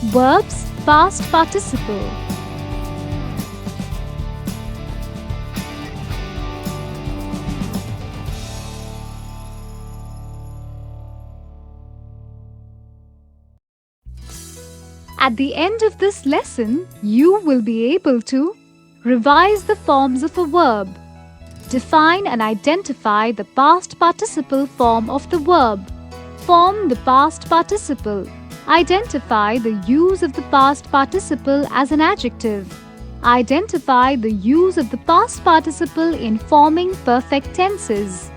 Verbs past participle. At the end of this lesson, you will be able to revise the forms of a verb, define and identify the past participle form of the verb, form the past participle, identify the use of the past participle as an adjective, identify the use of the past participle in forming perfect tenses.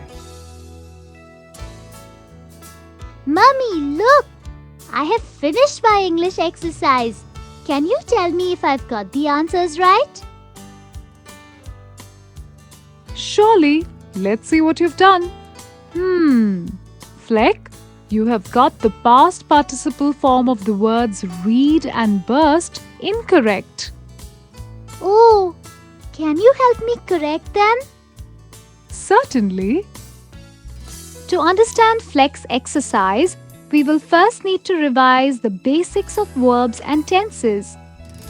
Mummy, look! I have finished my English exercise. Can you tell me if I've got the answers right? Surely, let's see what you've done. Fleck, you have got the past participle form of the words read and burst incorrect. Oh, can you help me correct them? Certainly. To understand Fleck's exercise, we will first need to revise the basics of verbs and tenses.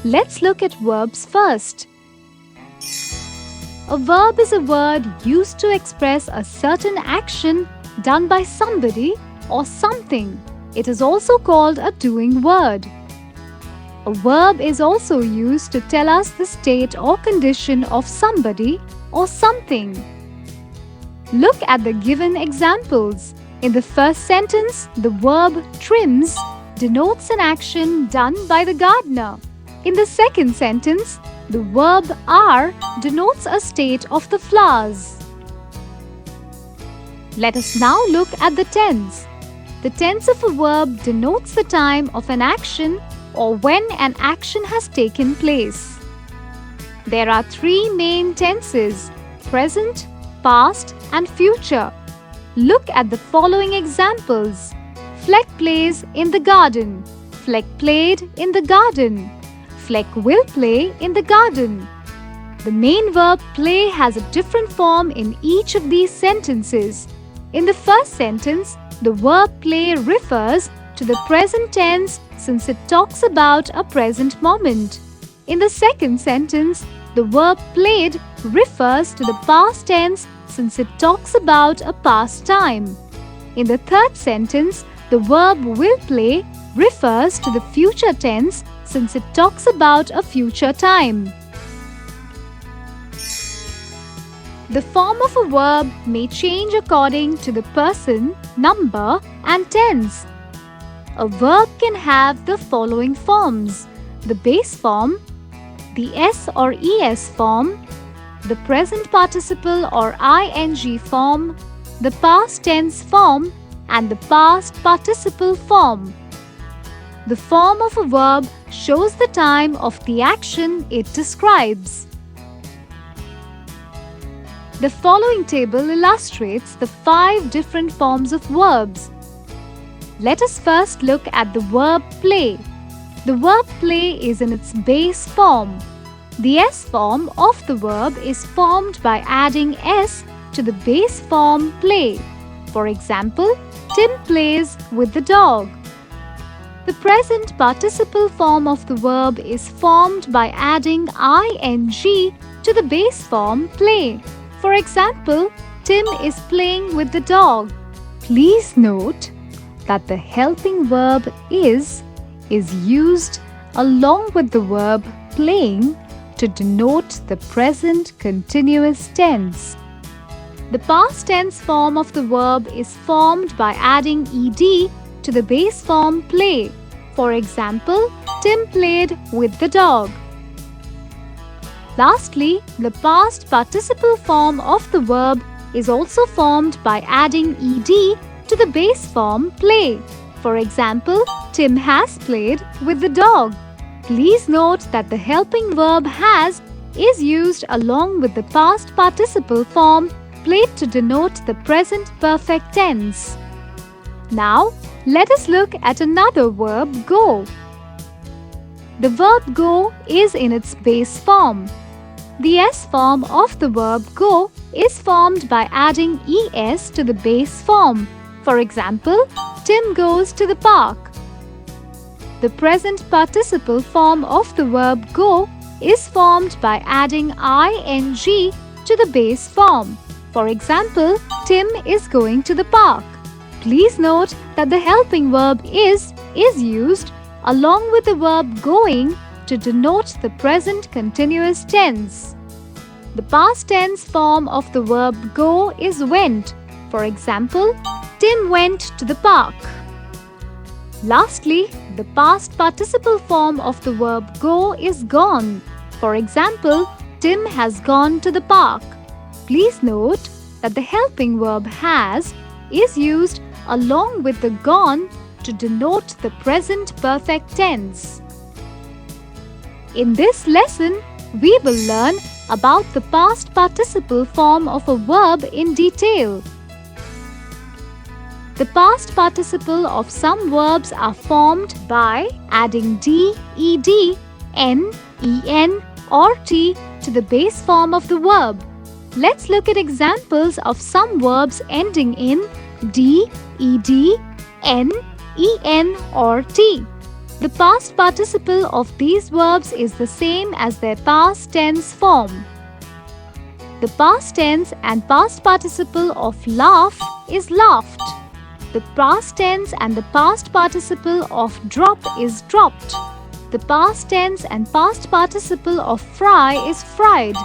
Let's look at verbs first. A verb is a word used to express a certain action done by somebody or something. It is also called a doing word. A verb is also used to tell us the state or condition of somebody or something. Look at the given examples. In the first sentence, the verb trims denotes an action done by the gardener. In the second sentence, the verb are denotes a state of the flowers. Let us now look at the tense. The tense of a verb denotes the time of an action or when an action has taken place. There are three main tenses: present, past, and future. Look at the following examples. Fleck plays in the garden. Fleck played in the garden. Fleck will play in the garden. The main verb play has a different form in each of these sentences. In the first sentence, the verb play refers to the present tense since it talks about a present moment. In the second sentence, the verb played refers to the past tense since it talks about a past time. In the third sentence, the verb will play refers to the future tense since it talks about a future time. The form of a verb may change according to the person, number, and tense. A verb can have the following forms: the base form, the S or ES form, the present participle or ing form, the past tense form, and the past participle form. The form of a verb shows the time of the action it describes. The following table illustrates the 5 different forms of verbs. Let us first look at the verb play. The verb play is in its base form. The S form of the verb is formed by adding S to the base form play. For example, Tim plays with the dog. The present participle form of the verb is formed by adding ing to the base form play. For example, Tim is playing with the dog. Please note that the helping verb is used along with the verb playing to denote the present continuous tense. The past tense form of the verb is formed by adding ed to the base form play. For example, Tim played with the dog. Lastly, the past participle form of the verb is also formed by adding ed to the base form play. For example, Tim has played with the dog. Please note that the helping verb has is used along with the past participle form played to denote the present perfect tense. Now, let us look at another verb, go. The verb go is in its base form. The S form of the verb go is formed by adding es to the base form. For example, Tim goes to the park. The present participle form of the verb go is formed by adding ing to the base form. For example, Tim is going to the park. Please note that the helping verb is used along with the verb going to denote the present continuous tense. The past tense form of the verb go is went. For example, Tim went to the park. Lastly, the past participle form of the verb go is gone. For example, Tim has gone to the park. Please note that the helping verb has is used along with the gone to denote the present perfect tense. In this lesson, we will learn about the past participle form of a verb in detail. The past participle of some verbs are formed by adding d, ed, n, en or t to the base form of the verb. Let's look at examples of some verbs ending in d, ed, n, en or t. The past participle of these verbs is the same as their past tense form. The past tense and past participle of laugh is laughed. The past tense and the past participle of drop is dropped. The past tense and past participle of fry is fried.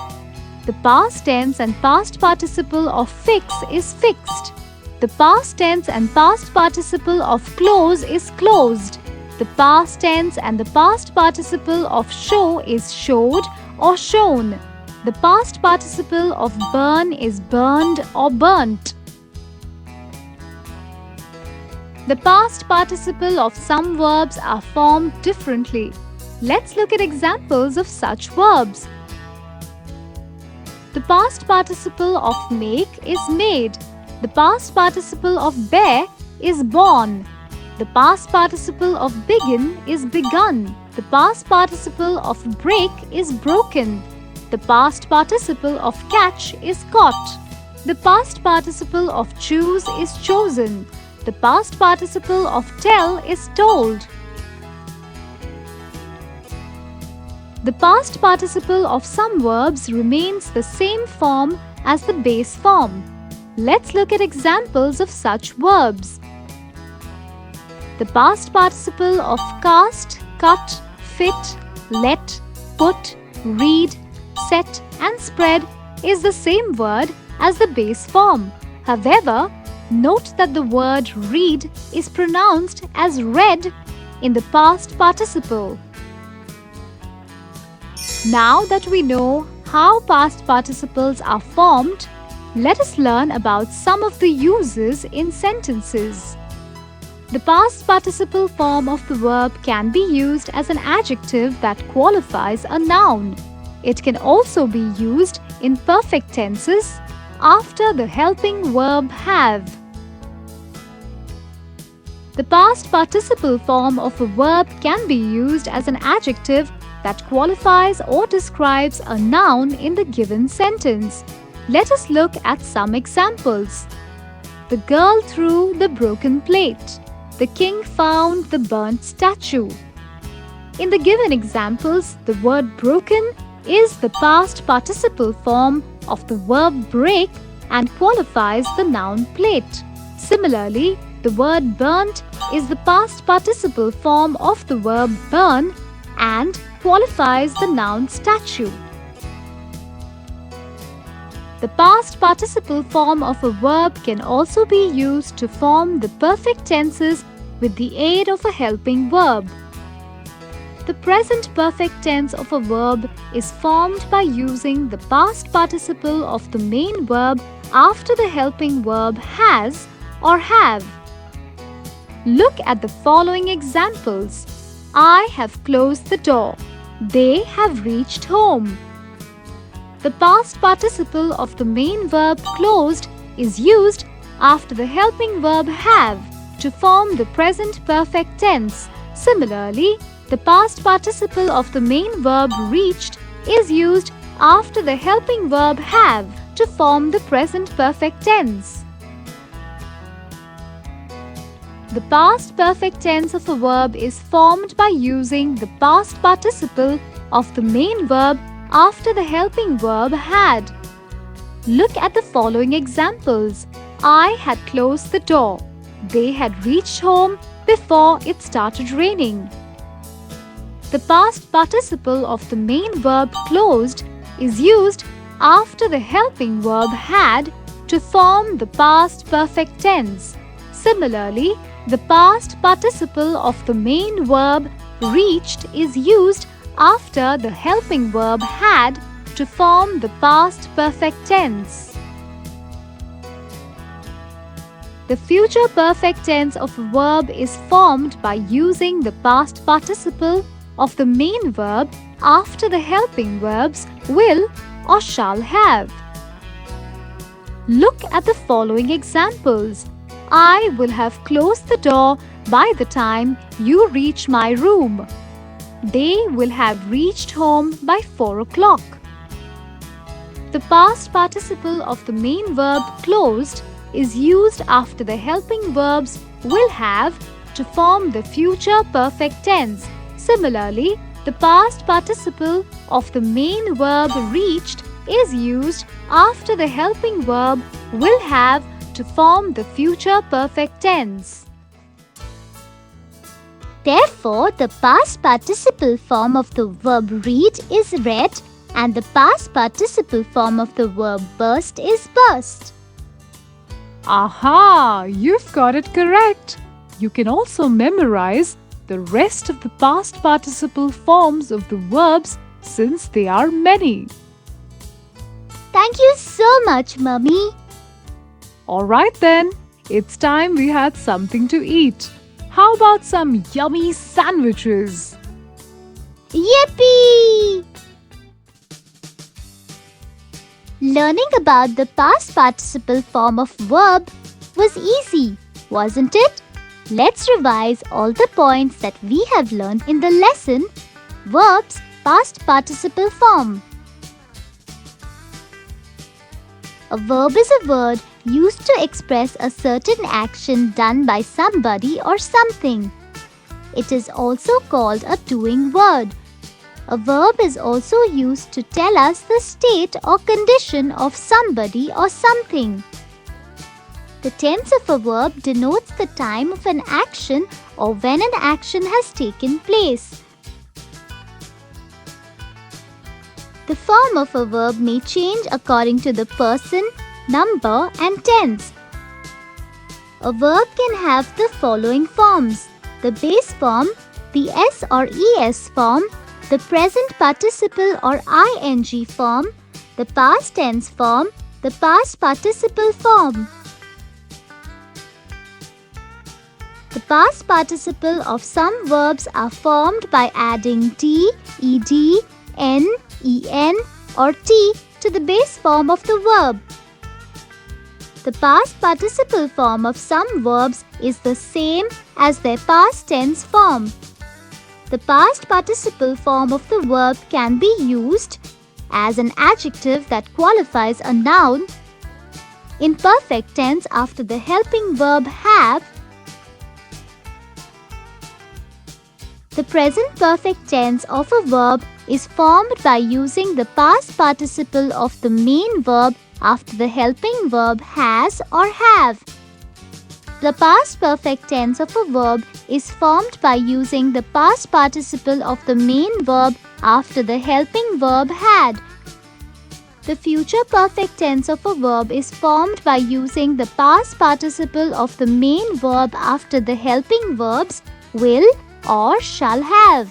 The past tense and past participle of fix is fixed. The past tense and past participle of close is closed. The past tense and the past participle of show is showed or shown. The past participle of burn is burned or burnt. The past participle of some verbs are formed differently. Let's look at examples of such verbs. The past participle of make is made. The past participle of bear is born. The past participle of begin is begun. The past participle of break is broken. The past participle of catch is caught. The past participle of choose is chosen. The past participle of tell is told. The past participle of some verbs remains the same form as the base form. Let's look at examples of such verbs. The past participle of cast, cut, fit, let, put, read, set and spread is the same word as the base form. However, note that the word read is pronounced as read in the past participle. Now that we know how past participles are formed, let us learn about some of the uses in sentences. The past participle form of the verb can be used as an adjective that qualifies a noun. It can also be used in perfect tenses after the helping verb have. The past participle form of a verb can be used as an adjective that qualifies or describes a noun in the given sentence. Let us look at some examples. The girl threw the broken plate. The king found the burnt statue. In the given examples, the word broken is the past participle form of the verb break and qualifies the noun plate. Similarly, the word burnt is the past participle form of the verb burn and qualifies the noun statue. The past participle form of a verb can also be used to form the perfect tenses with the aid of a helping verb. The present perfect tense of a verb is formed by using the past participle of the main verb after the helping verb has or have. Look at the following examples. I have closed the door. They have reached home. The past participle of the main verb closed is used after the helping verb have to form the present perfect tense. Similarly, the past participle of the main verb reached is used after the helping verb have to form the present perfect tense. The past perfect tense of a verb is formed by using the past participle of the main verb after the helping verb had. Look at the following examples. I had closed the door. They had reached home before it started raining. The past participle of the main verb closed is used after the helping verb had to form the past perfect tense. Similarly, the past participle of the main verb reached is used after the helping verb had to form the past perfect tense. The future perfect tense of a verb is formed by using the past participle of the main verb after the helping verbs will or shall have. Look at the following examples. I will have closed the door by the time you reach my room. They will have reached home by 4 o'clock. The past participle of the main verb closed is used after the helping verbs will have to form the future perfect tense. Similarly, the past participle of the main verb reached is used after the helping verb will have to form the future perfect tense. Therefore, the past participle form of the verb read is read and the past participle form of the verb burst is burst. Aha! You've got it correct. You can also memorize the rest of the past participle forms of the verbs since they are many. Thank you so much, Mummy. Alright then, it's time we had something to eat. How about some yummy sandwiches? Yippee! Learning about the past participle form of verb was easy, wasn't it? Let's revise all the points that we have learned in the lesson Verbs Past Participle Form. A verb is a word used to express a certain action done by somebody or something. It is also called a doing word. A verb is also used to tell us the state or condition of somebody or something. The tense of a verb denotes the time of an action or when an action has taken place. The form of a verb may change according to the person, number, and tense. A verb can have the following forms: the base form, the S or ES form, the present participle or ing form, the past tense form, the past participle form. The past participle of some verbs are formed by adding t, ed, n, en, or t to the base form of the verb. The past participle form of some verbs is the same as their past tense form. The past participle form of the verb can be used as an adjective that qualifies a noun in perfect tense after the helping verb have. The present perfect tense of a verb is formed by using the past participle of the main verb after the helping verb has or have. The past perfect tense of a verb is formed by using the past participle of the main verb after the helping verb had. The future perfect tense of a verb is formed by using the past participle of the main verb after the helping verbs will or shall have.